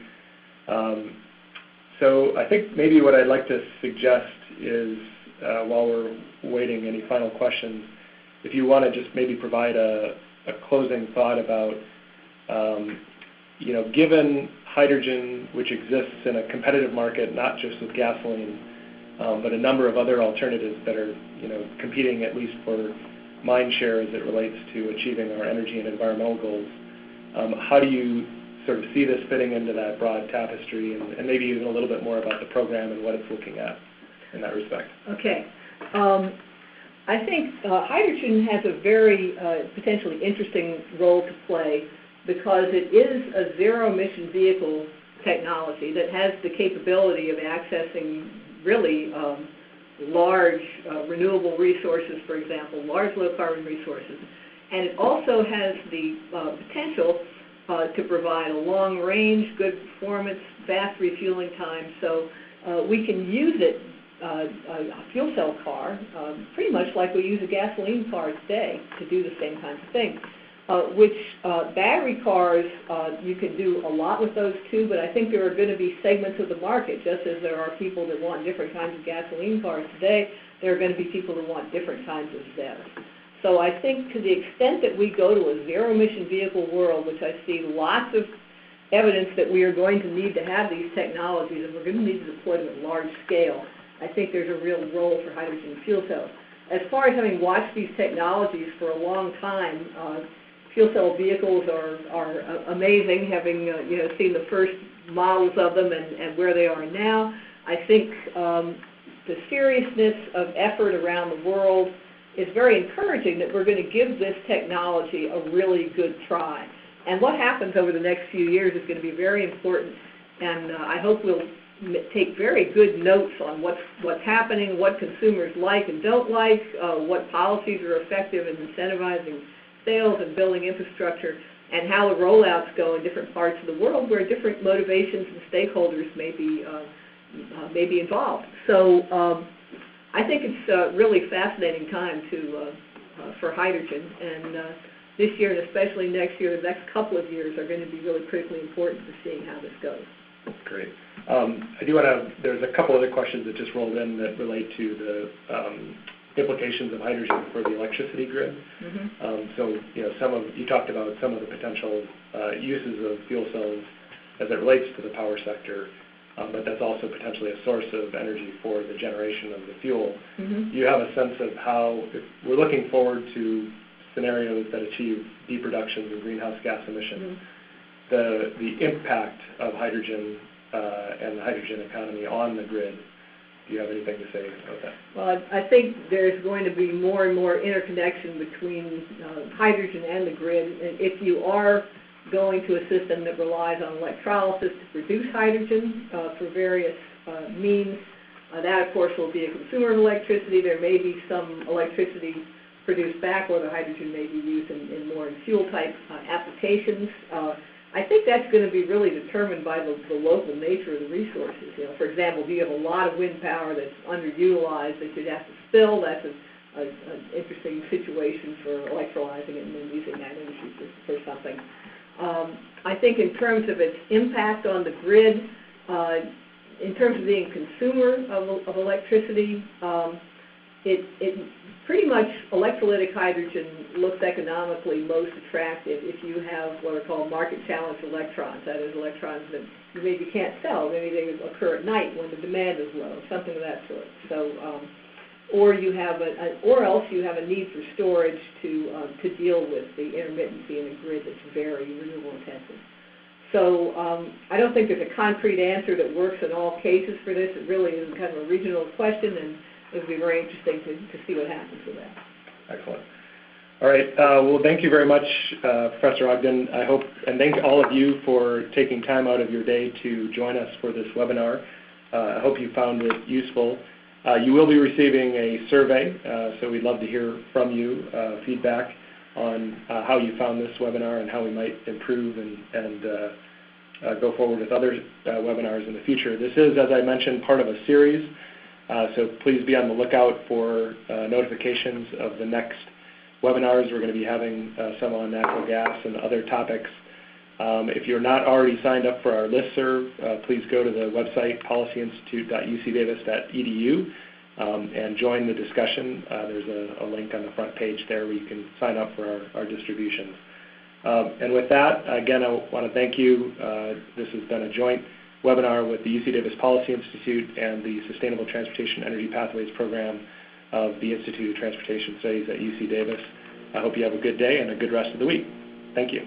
So I think maybe what I'd like to suggest is, while we're waiting any final questions, if you want to just maybe provide a closing thought about, given hydrogen, which exists in a competitive market, not just with gasoline, but a number of other alternatives that are, competing at least for mind share as it relates to achieving our energy and environmental goals. How do you sort of see this fitting into that broad tapestry, and maybe even a little bit more about the program and what it's looking at in that respect? Okay. I think hydrogen has a very potentially interesting role to play, because it is a zero-emission vehicle technology that has the capability of accessing really large renewable resources, for example, large low-carbon resources. And it also has the potential to provide a long range, good performance, fast refueling time. So we can use it, a fuel cell car, pretty much like we use a gasoline car today to do the same kinds of things. Battery cars, you can do a lot with those too, but I think there are going to be segments of the market, just as there are people that want different kinds of gasoline cars today, there are going to be people that want different kinds of ZEVs. So I think to the extent that we go to a zero-emission vehicle world, which I see lots of evidence that we are going to need to have these technologies, and we're going to need to deploy them at large scale, I think there's a real role for hydrogen fuel cells. As far as having watched these technologies for a long time, fuel cell vehicles are amazing, having seen the first models of them and where they are now. I think the seriousness of effort around the world is very encouraging that we're going to give this technology a really good try. And what happens over the next few years is going to be very important, and I hope we'll take very good notes on what's happening, what consumers like and don't like, what policies are effective in incentivizing sales and building infrastructure, and how the rollouts go in different parts of the world where different motivations and stakeholders may be involved. So I think it's a really fascinating time for hydrogen, and this year and especially next year, the next couple of years are going to be really critically important to seeing how this goes. Great. I do want to, there's a couple other questions that just rolled in that relate to the implications of hydrogen for the electricity grid. Mm-hmm. So, you talked about some of the potential uses of fuel cells as it relates to the power sector, but that's also potentially a source of energy for the generation of the fuel. Mm-hmm. Do you have a sense of how, if we're looking forward to scenarios that achieve deep reductions in greenhouse gas emissions, mm-hmm. the impact of hydrogen and the hydrogen economy on the grid? Do you have anything to say about that? Well, I think there's going to be more and more interconnection between hydrogen and the grid. And if you are going to a system that relies on electrolysis to produce hydrogen for various means, that, of course, will be a consumer of electricity. There may be some electricity produced back, or the hydrogen may be used in more fuel-type applications. I think that's going to be really determined by the local nature of the resources. For example, if you have a lot of wind power that's underutilized that you'd have to spill, that's an interesting situation for electrolyzing it and then using that energy for something. I think in terms of its impact on the grid, in terms of being a consumer of electricity, it pretty much electrolytic hydrogen looks economically most attractive if you have what are called market-challenged electrons. That is, electrons that you maybe can't sell. Maybe they occur at night when the demand is low, something of that sort. So, or else you have a need for storage to deal with the intermittency in a grid that's very renewable intensive. So I don't think there's a concrete answer that works in all cases for this. It really is kind of a regional question, and it would be very interesting to see what happens with that. Excellent. All right. Well, thank you very much, Professor Ogden. I hope, and thank all of you for taking time out of your day to join us for this webinar. I hope you found it useful. You will be receiving a survey, so we'd love to hear from you, feedback on how you found this webinar and how we might improve and go forward with other webinars in the future. This is, as I mentioned, part of a series. So please be on the lookout for notifications of the next webinars. We're going to be having some on natural gas and other topics. If you're not already signed up for our listserv, please go to the website policyinstitute.ucdavis.edu and join the discussion. There's a link on the front page there where you can sign up for our distributions. And with that, again, I want to thank you. This has been a joint webinar with the UC Davis Policy Institute and the Sustainable Transportation Energy Pathways Program of the Institute of Transportation Studies at UC Davis. I hope you have a good day and a good rest of the week. Thank you.